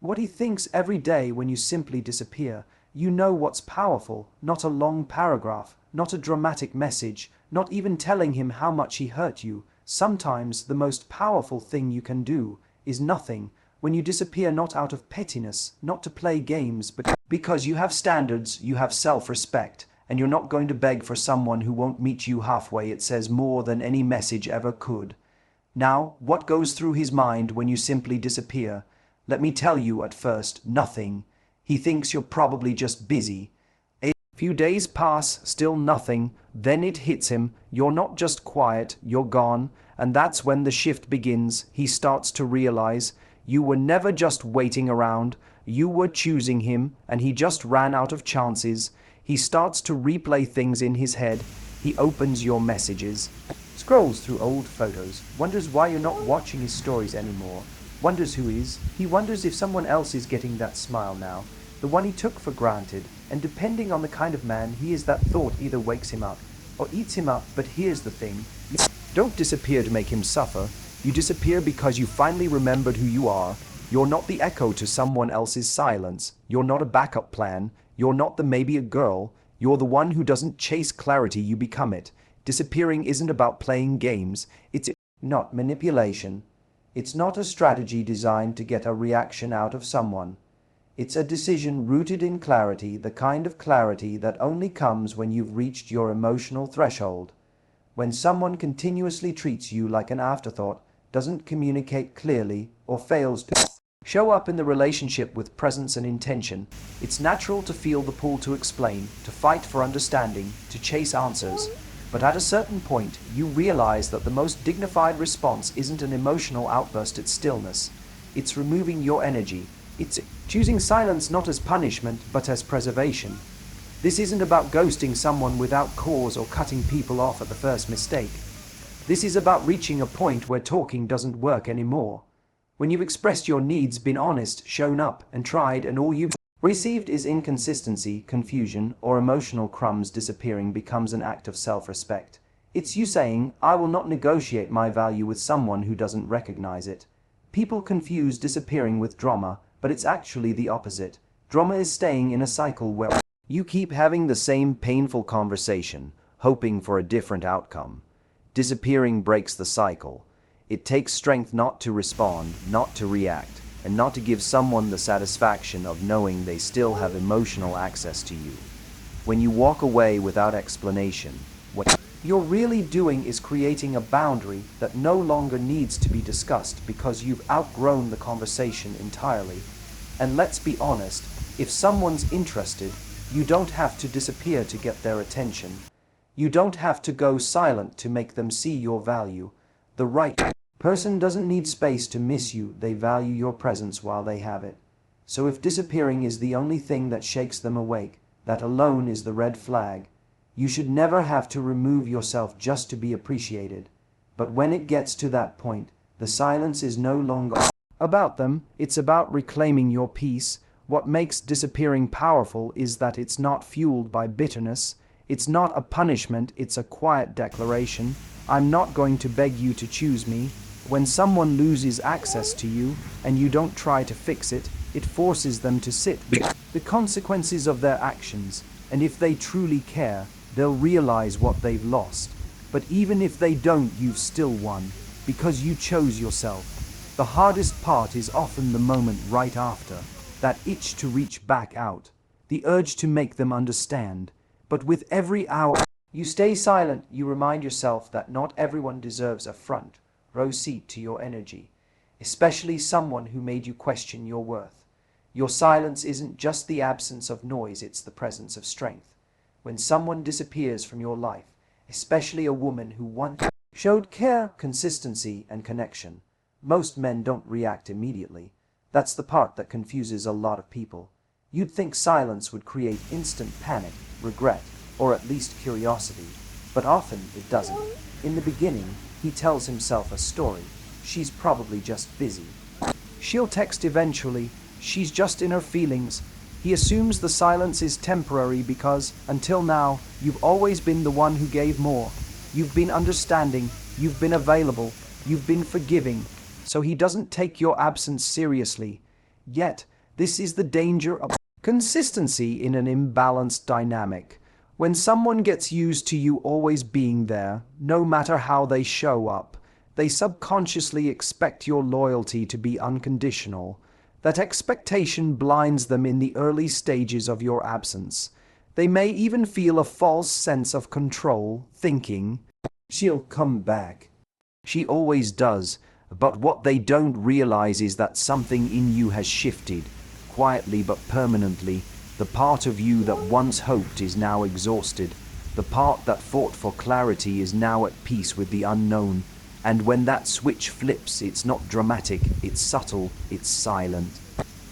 what he thinks every day when you simply disappear. You know what's powerful, not a long paragraph, not a dramatic message, not even telling him how much he hurt you. Sometimes the most powerful thing you can do is nothing. When you disappear, not out of pettiness, not to play games, but because you have standards, you have self-respect, and you're not going to beg for someone who won't meet you halfway. It says more than any message ever could. Now, what goes through his mind when you simply disappear? Let me tell you, at first, nothing. He thinks you're probably just busy. A few days pass, still nothing. Then it hits him. You're not just quiet, you're gone. And that's when the shift begins. He starts to realize you were never just waiting around. You were choosing him, and he just ran out of chances. He starts to replay things in his head. He opens your messages, scrolls through old photos, wonders why you're not watching his stories anymore, wonders who is. He wonders if someone else is getting that smile now, the one he took for granted, and depending on the kind of man he is, that thought either wakes him up or eats him up. But here's the thing, you don't disappear to make him suffer. You disappear because you finally remembered who you are. You're not the echo to someone else's silence. You're not a backup plan. You're not the maybe a girl. You're the one who doesn't chase clarity, you become it. Disappearing isn't about playing games. It's not manipulation. It's not a strategy designed to get a reaction out of someone. It's a decision rooted in clarity, the kind of clarity that only comes when you've reached your emotional threshold. When someone continuously treats you like an afterthought, doesn't communicate clearly, or fails to show up in the relationship with presence and intention, it's natural to feel the pull to explain, to fight for understanding, to chase answers. But at a certain point, you realize that the most dignified response isn't an emotional outburst, it's stillness. It's removing your energy. It's choosing silence not as punishment, but as preservation. This isn't about ghosting someone without cause or cutting people off at the first mistake. This is about reaching a point where talking doesn't work anymore. When you've expressed your needs, been honest, shown up, and tried, and all you've received is inconsistency, confusion, or emotional crumbs, disappearing becomes an act of self-respect. It's you saying, I will not negotiate my value with someone who doesn't recognize it. People confuse disappearing with drama, but it's actually the opposite. Drama is staying in a cycle where you keep having the same painful conversation, hoping for a different outcome. Disappearing breaks the cycle. It takes strength not to respond, not to react, and not to give someone the satisfaction of knowing they still have emotional access to you. When you walk away without explanation, what you're really doing is creating a boundary that no longer needs to be discussed because you've outgrown the conversation entirely. And let's be honest, if someone's interested, you don't have to disappear to get their attention. You don't have to go silent to make them see your value. The right person doesn't need space to miss you, they value your presence while they have it. So if disappearing is the only thing that shakes them awake, that alone is the red flag. You should never have to remove yourself just to be appreciated. But when it gets to that point, the silence is no longer about them, it's about reclaiming your peace. What makes disappearing powerful is that it's not fueled by bitterness. It's not a punishment, it's a quiet declaration. I'm not going to beg you to choose me. When someone loses access to you and you don't try to fix it, it forces them to sit with the consequences of their actions. And if they truly care, they'll realize what they've lost. But even if they don't, you've still won, because you chose yourself. The hardest part is often the moment right after, that itch to reach back out, the urge to make them understand. But with every hour you stay silent, you remind yourself that not everyone deserves a front row seat to your energy, especially someone who made you question your worth. Your silence isn't just the absence of noise, it's the presence of strength. When someone disappears from your life, especially a woman who once showed care, consistency, and connection, most men don't react immediately. That's the part that confuses a lot of people. You'd think silence would create instant panic, regret, or at least curiosity, but often it doesn't. In the beginning, he tells himself a story. She's probably just busy. She'll text eventually. She's just in her feelings. He assumes the silence is temporary because, until now, you've always been the one who gave more. You've been understanding, you've been available, you've been forgiving, so he doesn't take your absence seriously. Yet, This is the danger of consistency in an imbalanced dynamic. When someone gets used to you always being there, no matter how they show up, they subconsciously expect your loyalty to be unconditional. That expectation blinds them in the early stages of your absence. They may even feel a false sense of control, thinking, "She'll come back. She always does." But what they don't realize is that something in you has shifted, quietly but permanently. The part of you that once hoped is now exhausted. The part that fought for clarity is now at peace with the unknown. And when that switch flips, it's not dramatic, it's subtle, it's silent.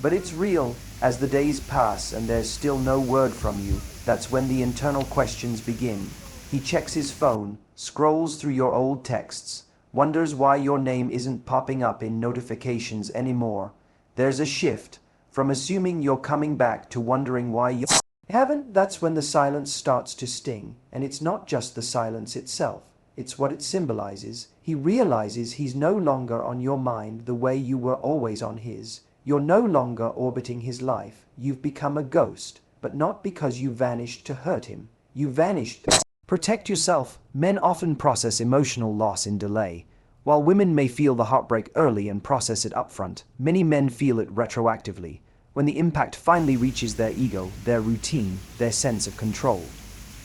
But it's real. As the days pass and there's still no word from you, that's when the internal questions begin. He checks his phone, scrolls through your old texts, wonders why your name isn't popping up in notifications anymore. There's a shift from assuming you're coming back to wondering why you haven't. That's when the silence starts to sting. And it's not just the silence itself. It's what it symbolizes. He realizes he's no longer on your mind the way you were always on his. You're no longer orbiting his life. You've become a ghost, but not because you vanished to hurt him. You vanished to protect yourself. Men often process emotional loss in delay. While women may feel the heartbreak early and process it upfront, many men feel it retroactively, when the impact finally reaches their ego, their routine, their sense of control.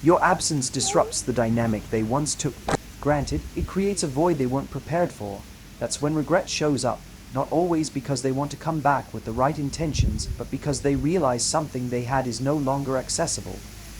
Your absence disrupts the dynamic they once took for granted. It creates a void they weren't prepared for. That's when regret shows up, not always because they want to come back with the right intentions, but because they realize something they had is no longer accessible.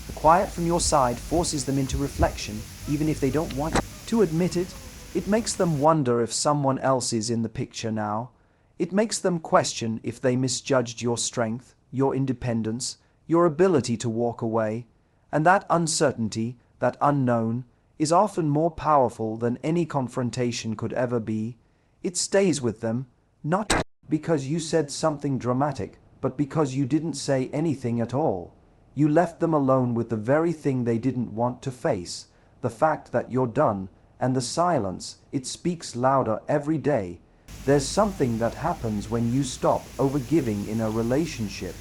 The quiet from your side forces them into reflection, even if they don't want to admit it. It makes them wonder if someone else is in the picture now. It makes them question if they misjudged your strength, your independence, your ability to walk away. And that uncertainty, that unknown, is often more powerful than any confrontation could ever be. It stays with them, not because you said something dramatic, but because you didn't say anything at all. You left them alone with the very thing they didn't want to face, the fact that you're done, and the silence, it speaks louder every day. There's something that happens when you stop overgiving in a relationship.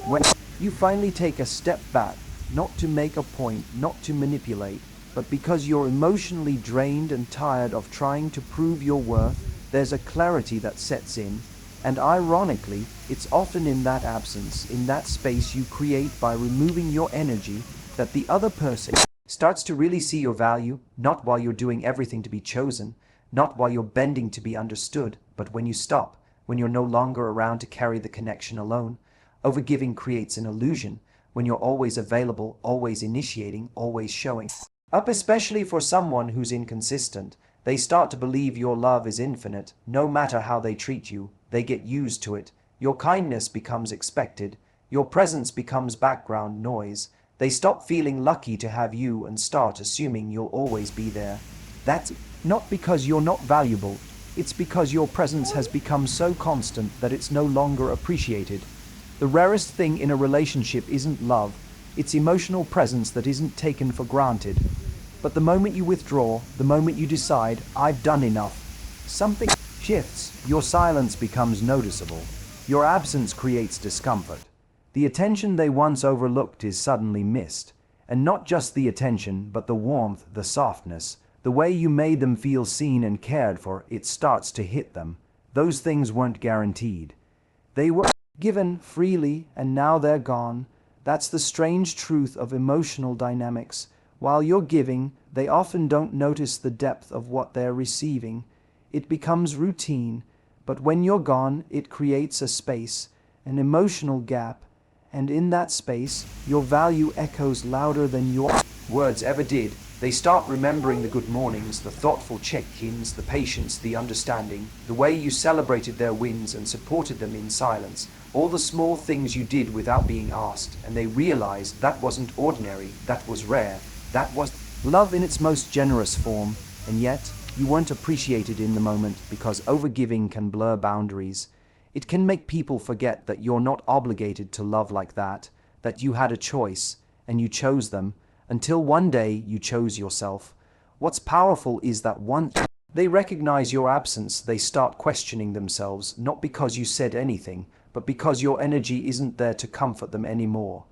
When you finally take a step back, not to make a point, not to manipulate, but because you're emotionally drained and tired of trying to prove your worth, there's a clarity that sets in. And ironically, it's often in that absence, in that space you create by removing your energy, that the other person starts to really see your value, not while you're doing everything to be chosen, not while you're bending to be understood, but when you stop, when you're no longer around to carry the connection alone. Overgiving creates an illusion. When you're always available, always initiating, always showing up, especially for someone who's inconsistent, they start to believe your love is infinite. No matter how they treat you, they get used to it. Your kindness becomes expected. Your presence becomes background noise. They stop feeling lucky to have you and start assuming you'll always be there. That's not because you're not valuable. It's because your presence has become so constant that it's no longer appreciated. The rarest thing in a relationship isn't love. It's emotional presence that isn't taken for granted. But the moment you withdraw, the moment you decide, "I've done enough," something shifts. Your silence becomes noticeable. Your absence creates discomfort. The attention they once overlooked is suddenly missed. And not just the attention, but the warmth, the softness, the way you made them feel seen and cared for, it starts to hit them. Those things weren't guaranteed. They were given freely, and now they're gone. That's the strange truth of emotional dynamics. While you're giving, they often don't notice the depth of what they're receiving. It becomes routine, but when you're gone, it creates a space, an emotional gap, and in that space, your value echoes louder than your words ever did. They start remembering the good mornings, the thoughtful check-ins, the patience, the understanding, the way you celebrated their wins and supported them in silence, all the small things you did without being asked, and they realize that wasn't ordinary, that was rare, that was love in its most generous form, and yet you weren't appreciated in the moment because overgiving can blur boundaries. It can make people forget that you're not obligated to love like that you had a choice, and you chose them, until one day you chose yourself. What's powerful is that once they recognize your absence, they start questioning themselves, not because you said anything, but because your energy isn't there to comfort them anymore.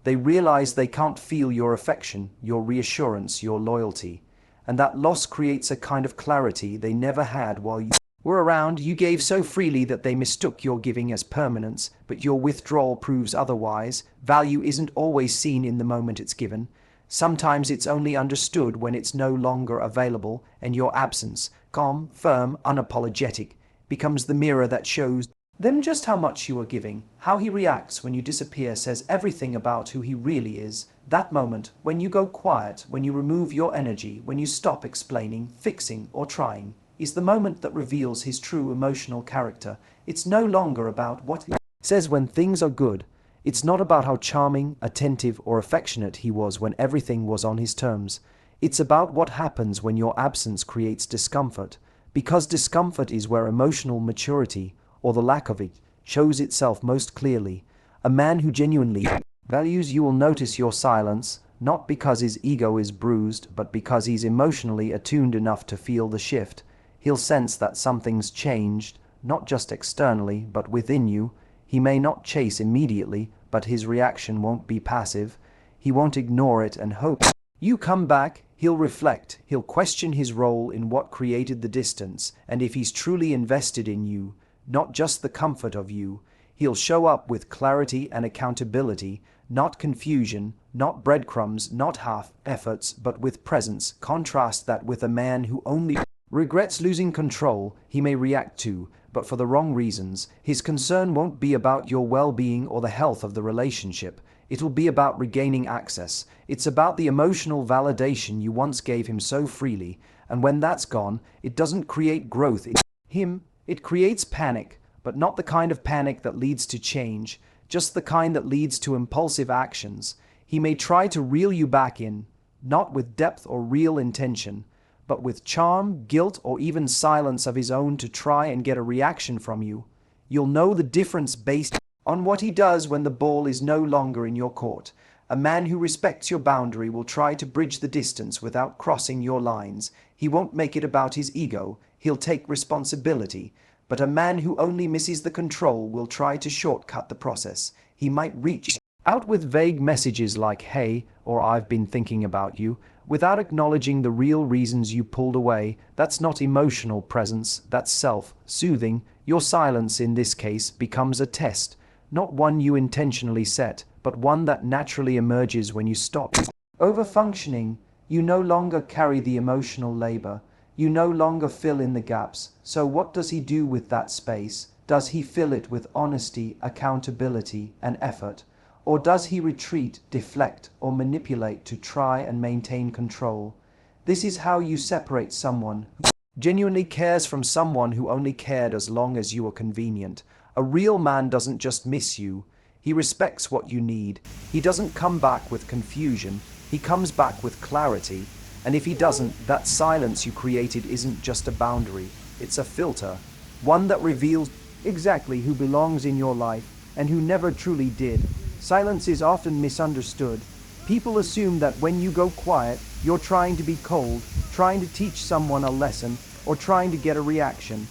They realize they can't feel your affection, your reassurance, your loyalty. And that loss creates a kind of clarity they never had while you were around. You gave so freely that they mistook your giving as permanence, but your withdrawal proves otherwise. Value isn't always seen in the moment it's given. Sometimes it's only understood when it's no longer available, and your absence, calm, firm, unapologetic, becomes the mirror that shows them just how much you are giving. How he reacts when you disappear says everything about who he really is. That moment, when you go quiet, when you remove your energy, when you stop explaining, fixing, or trying, is the moment that reveals his true emotional character. It's no longer about what he says when things are good. It's not about how charming, attentive, or affectionate he was when everything was on his terms. It's about what happens when your absence creates discomfort, because discomfort is where emotional maturity, or the lack of it, shows itself most clearly. A man who genuinely values you will notice your silence, not because his ego is bruised, but because he's emotionally attuned enough to feel the shift. He'll sense that something's changed, not just externally, but within you. He may not chase immediately, but his reaction won't be passive. He won't ignore it and hope you come back. He'll reflect, he'll question his role in what created the distance, and if he's truly invested in you, not just the comfort of you, he'll show up with clarity and accountability, not confusion, not breadcrumbs, not half efforts, but with presence. Contrast that with a man who only regrets losing control. He may react to, but for the wrong reasons. His concern won't be about your well-being or the health of the relationship. It'll be about regaining access. It's about the emotional validation you once gave him so freely, and when that's gone, it doesn't create growth in him. It creates panic, but not the kind of panic that leads to change, just the kind that leads to impulsive actions. He may try to reel you back in, not with depth or real intention, but with charm, guilt, or even silence of his own to try and get a reaction from you. You'll know the difference based on what he does when the ball is no longer in your court. A man who respects your boundary will try to bridge the distance without crossing your lines. He won't make it about his ego. He'll take responsibility. But a man who only misses the control will try to shortcut the process. He might reach out with vague messages like "hey" or "I've been thinking about you," without acknowledging the real reasons you pulled away. That's not emotional presence, that's self-soothing. Your silence in this case becomes a test, not one you intentionally set, but one that naturally emerges when you stop over-functioning. You no longer carry the emotional labor. You no longer fill in the gaps. So what does he do with that space? Does he fill it with honesty, accountability, and effort? Or does he retreat, deflect, or manipulate to try and maintain control? This is how you separate someone who genuinely cares from someone who only cared as long as you were convenient. A real man doesn't just miss you. He respects what you need. He doesn't come back with confusion. He comes back with clarity. And if he doesn't, that silence you created isn't just a boundary. It's a filter. One that reveals exactly who belongs in your life and who never truly did. Silence is often misunderstood. People assume that when you go quiet, you're trying to be cold, trying to teach someone a lesson, or trying to get a reaction.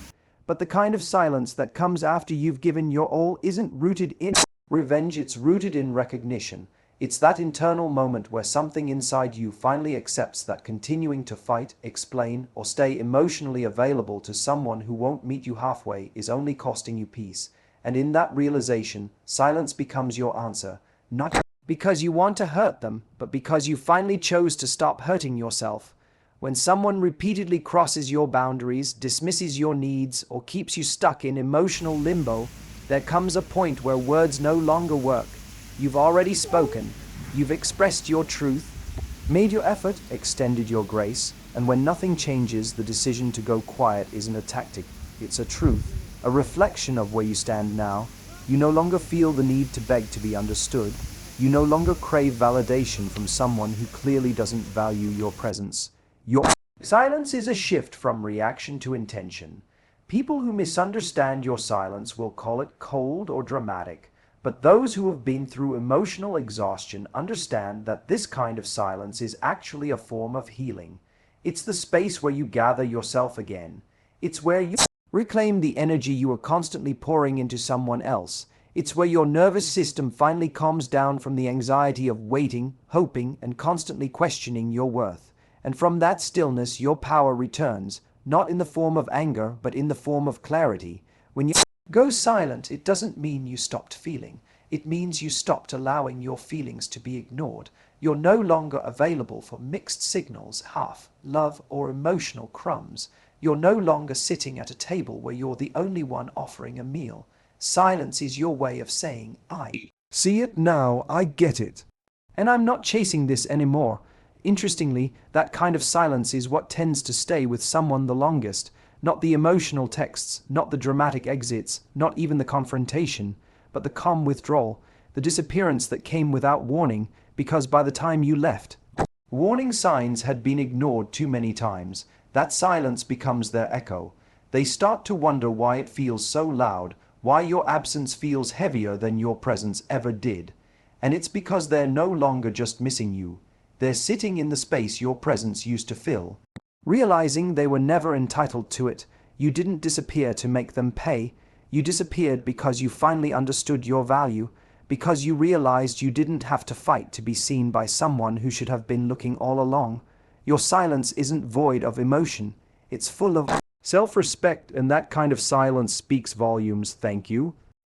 But the kind of silence that comes after you've given your all isn't rooted in revenge, it's rooted in recognition. It's that internal moment where something inside you finally accepts that continuing to fight, explain, or stay emotionally available to someone who won't meet you halfway is only costing you peace. And in that realization, silence becomes your answer, not because you want to hurt them, but because you finally chose to stop hurting yourself. When someone repeatedly crosses your boundaries, dismisses your needs, or keeps you stuck in emotional limbo, there comes a point where words no longer work. You've already spoken, you've expressed your truth, made your effort, extended your grace, and when nothing changes, the decision to go quiet isn't a tactic, it's a truth, a reflection of where you stand now. You no longer feel the need to beg to be understood. You no longer crave validation from someone who clearly doesn't value your presence. Your silence is a shift from reaction to intention. People who misunderstand your silence will call it cold or dramatic. But those who have been through emotional exhaustion understand that this kind of silence is actually a form of healing. It's the space where you gather yourself again. It's where you reclaim the energy you were constantly pouring into someone else. It's where your nervous system finally calms down from the anxiety of waiting, hoping, and constantly questioning your worth. And from that stillness, your power returns, not in the form of anger, but in the form of clarity. When you go silent, it doesn't mean you stopped feeling. It means you stopped allowing your feelings to be ignored. You're no longer available for mixed signals, half love or emotional crumbs. You're no longer sitting at a table where you're the only one offering a meal. Silence is your way of saying, I See it now, I get it. and I'm not chasing this anymore. Interestingly, that kind of silence is what tends to stay with someone the longest. Not the emotional texts, not the dramatic exits, not even the confrontation, but the calm withdrawal, the disappearance that came without warning, because by the time you left, warning signs had been ignored too many times. That silence becomes their echo. They start to wonder why it feels so loud, why your absence feels heavier than your presence ever did. And it's because they're no longer just missing you. They're sitting in the space your presence used to fill. Realizing they were never entitled to it, you didn't disappear to make them pay. You disappeared because you finally understood your value, because you realized you didn't have to fight to be seen by someone who should have been looking all along. Your silence isn't void of emotion. It's full of self-respect, and that kind of silence speaks volumes. Thank you.